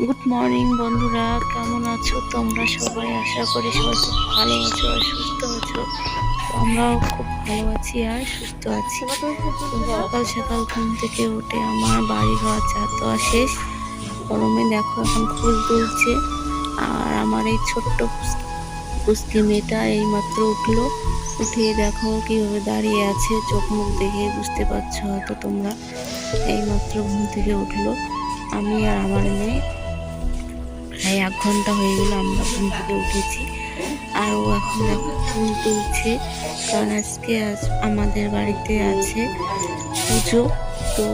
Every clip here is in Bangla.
গুড মর্নিং বন্ধুরা, কেমন আছো তোমরা সবাই? আশা করি সবাই খুব ভালো আছো আর সুস্থ আছো। আমরাও খুব ভালো আছি আর সুস্থ আছি। সকাল সকাল ঘুম থেকে উঠে আমার বাড়ি ঘর ঝাড় দেওয়া শেষ। গরমে দেখো এখন ফুল তুলছে, আর আমার এই ছোট্ট পুচকি মেয়েটা এইমাত্র উঠলো। উঠে দেখো কিভাবে দাঁড়িয়ে আছে, চোখ মুখ দেখে বুঝতে পারছো হয়তো তোমরা। এইমাত্র ঘুম থেকে উঠলো। আমি আর আমার মেয়ে প্রায় 1 ঘন্টা হয়ে গেল আমরা ঘুম থেকে উঠেছি, আর ও এখন দেখো ফুল তুলছে। কারণ আজ আমাদের বাড়িতে আছে পুজো, তো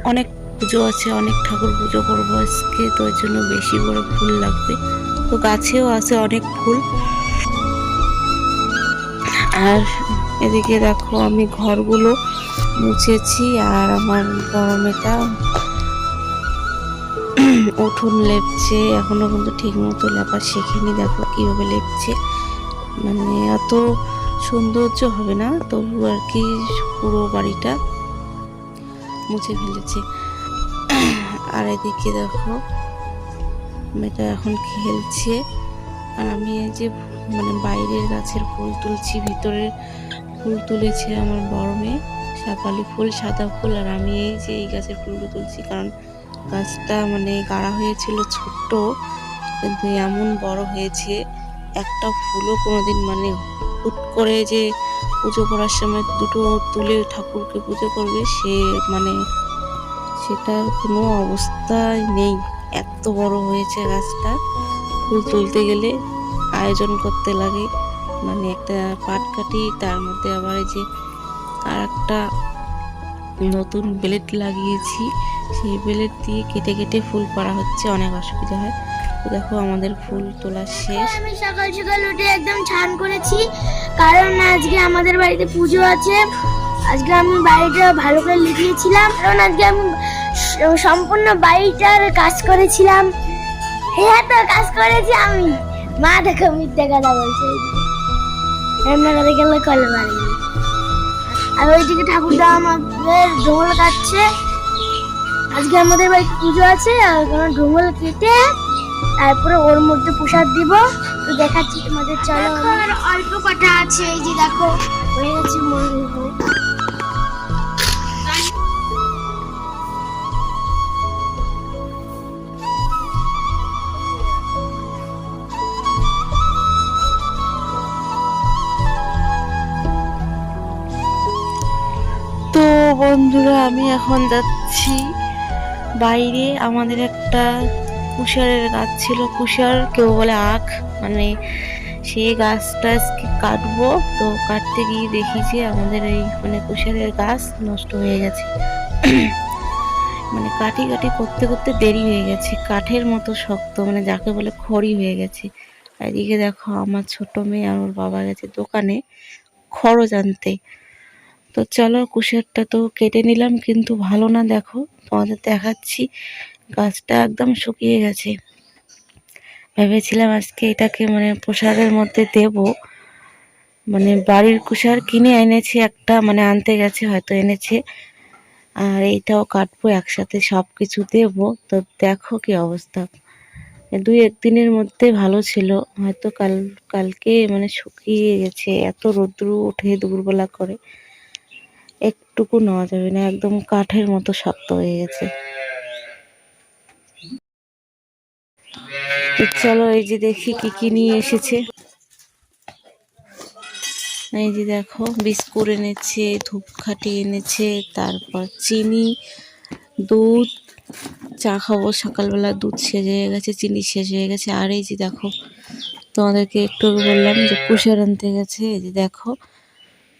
অনেক পুজো আছে, অনেক ঠাকুর পুজো করবো আজকে, তো ওই জন্য বেশি করে ফুল লাগবে। তো গাছেও আছে অনেক ফুল। আর এদিকে দেখো আমি ঘরগুলো মুছেছি, আর আমার বড় মেয়েটা উঠোন লেপছে। এখনো কিন্তু ঠিক মতো লেপা শেখেনি, দেখো কিভাবে লেপছে। মানে এত সৌন্দর্য হবে না, তবু আর কি পুরো বাড়িটা মুছে ফেলেছে। আর এদিকে দেখো মেয়েটা এখন খেলছে, আর আমি এই যে বাইরের গাছের ফুল তুলছি, ভিতরের ফুল তুলেছে আমার বড় মেয়ে, শাপালি ফুল, সাদা ফুল। আর আমি এই যে এই গাছের ফুলগুলো তুলছি, কারণ গাছটা গাড়া হয়েছিল ছোট্ট, কিন্তু এমন বড় হয়েছে, একটা ফুলও কোনোদিন হুট করে যে পুজো করার সময় দুটো তুলে ঠাকুরকে পুজো করবে সেটার কোনো অবস্থাই নেই। এত বড় হয়েছে গাছটা। ফুল তুলতে গেলে আয়োজন করতে লাগে, একটা পাট কাটি, তার মধ্যে আবার এই যে আর একটা নতুন ব্লেড লাগিয়েছি, সেই ব্লেড দিয়ে কেটে কেটে ফুল করা হচ্ছে, অনেক অসুবিধা হয়। তো দেখো আমাদের ফুল তোলা শেষ। আমি সকাল সকাল উঠে একদম স্নান করেছি, কারণ আজকে আমাদের বাড়িতে পুজো আছে। আজকে আমি বাড়িটা ভালো করে লিখিয়েছিলাম, কারণ আজকে আমি সম্পূর্ণ বাড়িটার কাজ করেছিলাম। হ্যাঁ, তো কাজ করেছি আমি। মা দেখো মিথ্যে কথা বলছে, রান্না করে গেলে কলে পারি। আর ওইদিকে ঠাকুরদা আমাদের ঢোল কাটছে। আজকে আমাদের বাড়িতে পুজো আছে, আর ঢোল কেটে তারপরে ওর মধ্যে প্রসাদ দিব। তো দেখাচ্ছি তোমাদের, চলো। আর অল্প কটা আছে, এই যে দেখো হয়ে গেছে মন্দির। তো বন্ধুরা, আমি এখন যাচ্ছি বাইরে। আমাদের একটা কুশারের গাছ ছিল, কুশার কেউ বলে আখ, সেই গাছটা কাটবো। তো কাটতে গিয়ে দেখি যে আমাদের এই কুশারের গাছ নষ্ট হয়ে গেছে। কাটি কাটি করতে করতে দেরি হয়ে গেছে, কাঠের মতো শক্ত, যাকে বলে খড়ি হয়ে গেছে। এদিকে দেখো আমার ছোট মেয়ে আর ওর বাবা গেছে দোকানে খড় আনতে। তো চলো, কুশারটা তো কেটে নিলাম, কিন্তু ভালো না, দেখো তোমাদের দেখাচ্ছি, গাছটা একদম শুকিয়ে গেছে। ভেবেছিলাম আজকে এটাকে প্রসাদের মধ্যে দেব। বাড়ির কুশার কিনে এনেছি একটা, আনতে গেছে, হয়তো এনেছে। আর এইটাও কাটবো একসাথে, সব কিছু দেবো। তো দেখো কি অবস্থা, 2-1 দিনের মধ্যে ভালো ছিল, হয়তো কালকে শুকিয়ে গেছে। এত রৌদ্র ওঠে দুপুরবেলা করে, একটুকু নেওয়া যাবে না, একদম কাঠের মতো শক্ত হয়ে গেছে। তো চলো, এই যে দেখি কি কি নিয়ে এসেছে। এই যে দেখো বিস্কুট এনেছে, ধূপকাঠি এনেছে, তারপর চিনি, দুধ, চা খাবো সকালবেলা, দুধ শেষ হয়ে গেছে, চিনি শেষ হয়ে গেছে। আর এই যে দেখো, তোমাদেরকে একটু বললাম যে কুশার আনতে গেছে, এই যে দেখো।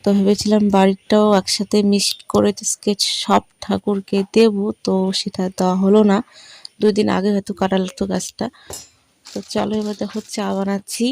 তো ভেবেছিলাম বাড়িটাও একসাথে মিক্সড করে স্কেচ সব ঠাকুরকে দেব, তো সেটা দেওয়া হলো না। 2 দিন আগে হয়তো কাটা লাগতো গাছটা। তো চলো এবার দেখো চা বানাচ্ছি।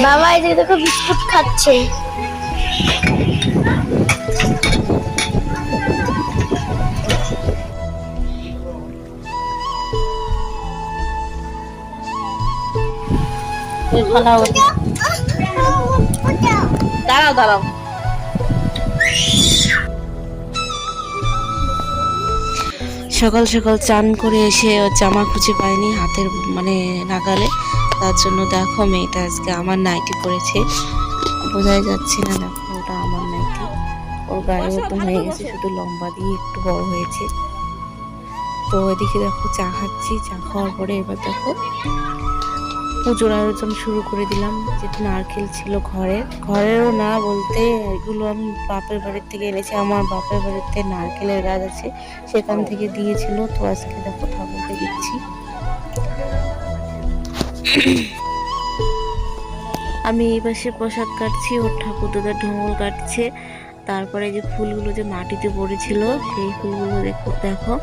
বাবা এই যে দেখো বিস্কুট খাচ্ছে। দাঁড়াও দাঁড়াও। সকাল সকাল চান করে এসে ওর জামা খুঁজে পাইনি হাতের মানে নাগালে, তার জন্য দেখো মেয়েটা আজকে আমার নাইটি পরেছে, বোঝাই যাচ্ছে না, দেখো ওটা আমার নাইটি। ওর গায়ে মতন হয়ে গেছে, শুধু লম্বা দিয়ে একটু বড় হয়েছে। তো এদিকে দেখো চা খাচ্ছি, চা খাওয়ার পরে এবার দেখো পুজোর আয়োজন শুরু করে দিলাম। যেটা নারকেল ছিল ঘরেরও না বলতে, এগুলো আমি বাপের বাড়ির থেকে এনেছি। আমার বাপের বাড়িতে নারকেলের গাছ আছে, সেখান থেকে দিয়েছিল। তো আজকে দেখো ঠাকুরকে দিচ্ছি। আমি এই পাশে প্রসাদ কাটছি, ওর ঠাকুর দাদা ঢোল কাটছে। তারপরে যে ফুলগুলো যে মাটিতে পড়েছিল সেই ফুলগুলো দেখো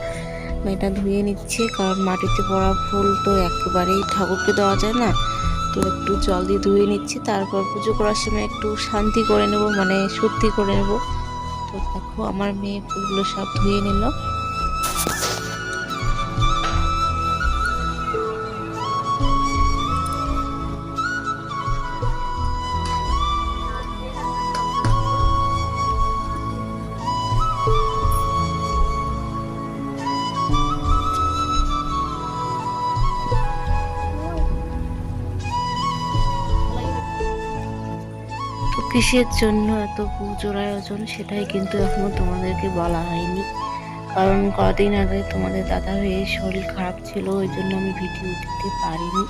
মেয়েটা ধুয়ে নিচ্ছে, কারণ মাটিতে পড়া ফুল তো একেবারেই ঠাকুরকে দেওয়া যায় না। তো একটু জল দিয়ে ধুয়ে নিচ্ছি, তারপর পুজো করার সময় একটু শান্তি করে নেব, মানে শুদ্ধি করে নেব। তো দেখো আমার মেয়ে ফুলগুলো সব ধুয়ে নিল। কিসের জন্য এত পুজোর আয়োজন সেটাই কিন্তু এখনো তোমাদেরকে বলা হয়নি, কারণ কদিন আগে তোমাদের দাদা ভাইয়ের শরীর খারাপ ছিল, ওই জন্য আমি ভিডিও দিতে পারিনি।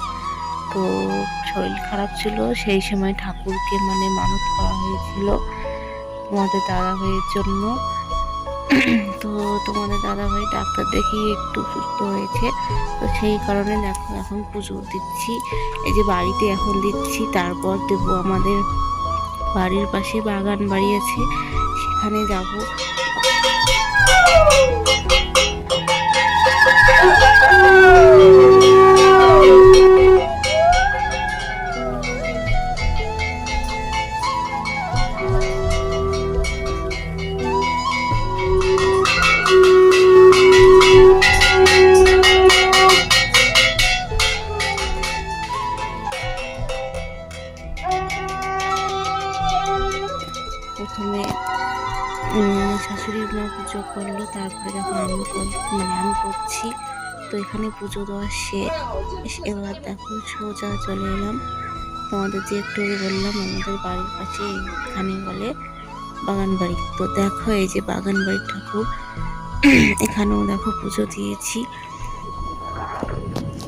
তো শরীর খারাপ ছিল সেই সময় ঠাকুরকে মানে মানত করা হয়েছিল তোমাদের দাদা ভাইয়ের জন্য। তো তোমাদের দাদা ভাই ডাক্তার দেখিয়ে একটু সুস্থ হয়েছে, তো সেই কারণে দেখো এখন পুজো দিচ্ছি। এই যে বাড়িতে এখন দিচ্ছি, তারপর দেবো আমাদের বাড়ির পাশে বাগান বাড়ি আছে, সেখানে যাব। প্রথমে শাশুড়ি মা পুজো করলো, তারপরে দেখো আমি করছি। তো এখানে পুজো দেওয়া শেষ। এবার দেখো সোজা চলে এলাম, তোমাদের যে একটু আগে বললাম আমাদের বাড়ির পাশে এখানে বলে বাগান বাড়ি। তো দেখো এই যে বাগান বাড়ির ঠাকুর, এখানেও দেখো পুজো দিয়েছি।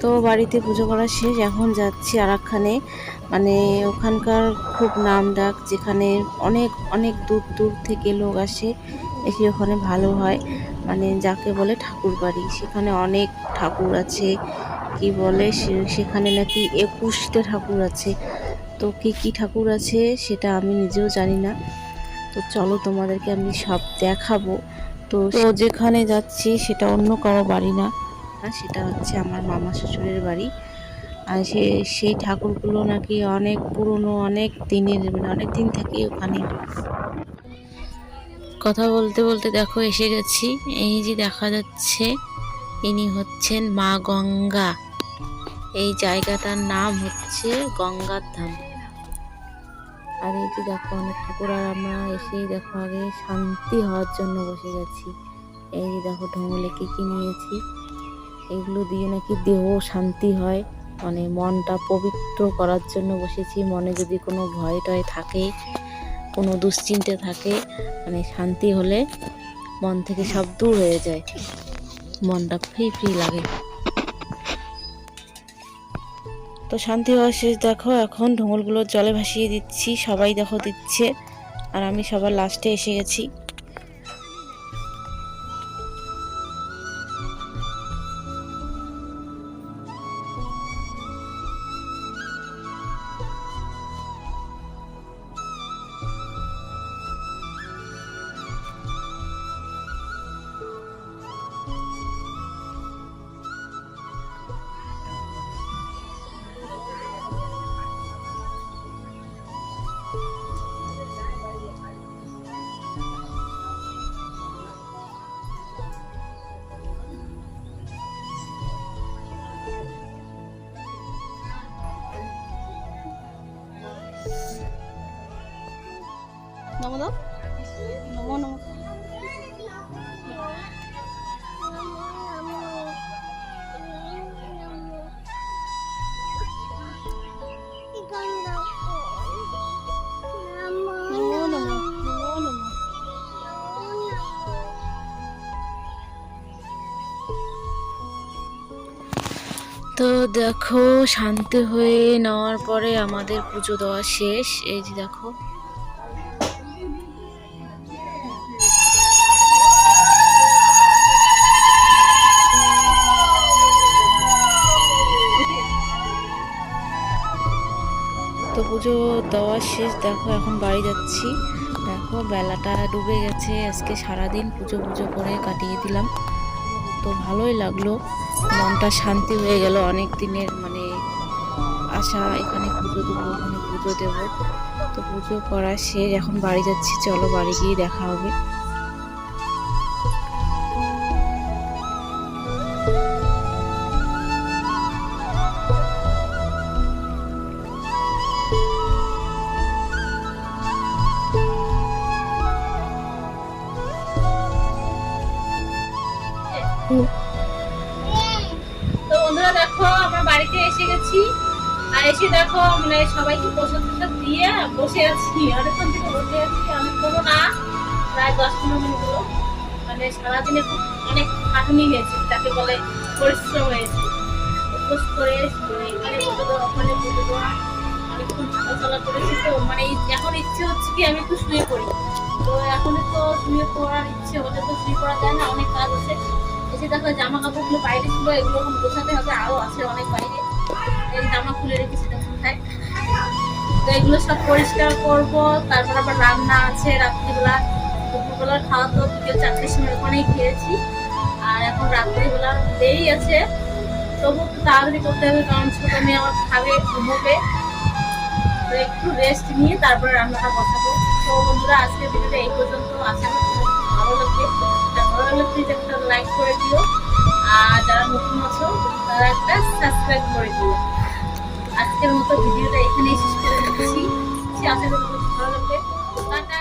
তো বাড়িতে পুজো করা শেষ, এখন যাচ্ছি আরেকখানে, মানে ওখানকার খুব নাম ডাক, যেখানে অনেক অনেক দূর দূর থেকে লোক আসে, এসে ওখানে ভালো হয়, মানে যাকে বলে ঠাকুর বাড়ি। সেখানে অনেক ঠাকুর আছে, কি বলে সেখানে নাকি 21টা ঠাকুর আছে। তো কি ঠাকুর আছে সেটা আমি নিজেও জানি না। তো চলো তোমাদেরকে আমি সব দেখাবো। তো যেখানে যাচ্ছি সেটা অন্য কারো বাড়ি না, সেটা হচ্ছে আমার মামা শ্বশুরের বাড়ি। আর সেই ঠাকুরগুলো নাকি অনেক পুরনো, অনেক দিনের, মানে অনেক দিন থেকে ওখানে। কথা বলতে বলতে দেখো এসে গেছি। এই যে দেখা যাচ্ছে ইনি হচ্ছেন মা গঙ্গা। এই জায়গাটার নাম হচ্ছে গঙ্গার ধাম। আর এই যে দেখো অনেক ঠাকুর, আর আমরা এসেই দেখো আগে শান্তি হওয়ার জন্য বসে গেছি। এই যে দেখো ঢোলে কি নিয়েছি, এগুলো দিয়ে নাকি দেহ শান্তি হয়, মানে মনটা পবিত্র করার জন্য বসেছি। মনে যদি কোনো ভয় টয় থাকে, কোনো দুশ্চিন্তা থাকে, মানে শান্তি হলে মন থেকে সব দূর হয়ে যায়, মনটা ফ্রি লাগে। তো শান্তি হওয়া শেষ, দেখো এখন ঢোলগুলো জলে ভাসিয়ে দিচ্ছি, সবাই দেখো দিচ্ছে, আর আমি সবার লাস্টে এসে গেছি। নমো দাও, নমো নমো। নমো নমো, নমো নমো। তো দেখো, শান্তি হয়ে নেওয়ার পরে আমাদের পুজো দেওয়া শেষ। এই যে দেখো, তো পুজো দেওয়া শেষ। দেখো এখন বাড়ি যাচ্ছি। দেখো বেলাটা ডুবে গেছে। আজকে সারাদিন পুজো পুজো করে কাটিয়ে দিলাম। তো ভালোই লাগলো, মনটা শান্তি হয়ে গেল। অনেক দিনের মানে আশা, এখানে পুজো দেবো, ওখানে পুজো দেবো। তো পুজো করা শেষ, এখন বাড়ি যাচ্ছি। চলো বাড়ি গিয়ে দেখা হবে। তো বন্ধুরা দেখো, আমরা বাড়িতে এসে গেছি। আর এসে দেখো মানে সবাইকে প্রসাদ প্রসাদ দিয়ে বসে আছি। অনেকক্ষণ থেকে বসে আছি, অনেকক্ষণ না, প্রায় 10-15 মিনিট হলো। মানে সারাদিনে খুব অনেক খাটুনি হয়েছে, তাকে বলে পরিশ্রম হয়েছে। উপোস করে এখানে পুজো দেওয়া, ওখানে পুজো দেওয়া, অনেকক্ষণ হাঁটাচলা করেছি। তো মানে এখন ইচ্ছে হচ্ছে কি আমি একটু শুয়ে পড়ি। তো এখন তো শুয়ে পড়ার ইচ্ছে হলে তো শুয়ে পড়া যায় না, অনেক কাজ আছে। এসে দেখো জামা কাপড়গুলো বাইরে ছিল, এগুলো এখন গোছাতে হবে, আরো আছে অনেক বাইরে। এই জামা খুলে রেখেছি কোথায়। তো এগুলো সব পরিষ্কার করবো। তারপর আবার রান্না আছে রাত্রিবেলা। দুপুরবেলার খাওয়া তো বিকেল 4টার সময় ওখানেই খেয়েছি। আর এখন রাত্রিবেলা দেরি আছে, তবু একটু তাড়াতাড়ি করতে হবে, কারণ ছোট মেয়ে আমার খাবে, ঘুমোবে। তো একটু রেস্ট নিয়ে তারপরে রান্নাটা বসাবো। তো বন্ধুরা, আজকের ভিডিওটা এই পর্যন্ত। আশা করি ভালো লাগবে। ভালো লাগলে প্লিজ একটা লাইক করে দিও, আর যারা নতুন আছো তারা একটা সাবস্ক্রাইব করে দিও। আজকের মতো ভিডিওটা এখানেই শেষ করে দিচ্ছি। আশা করি ভালো লাগবে। টাটা।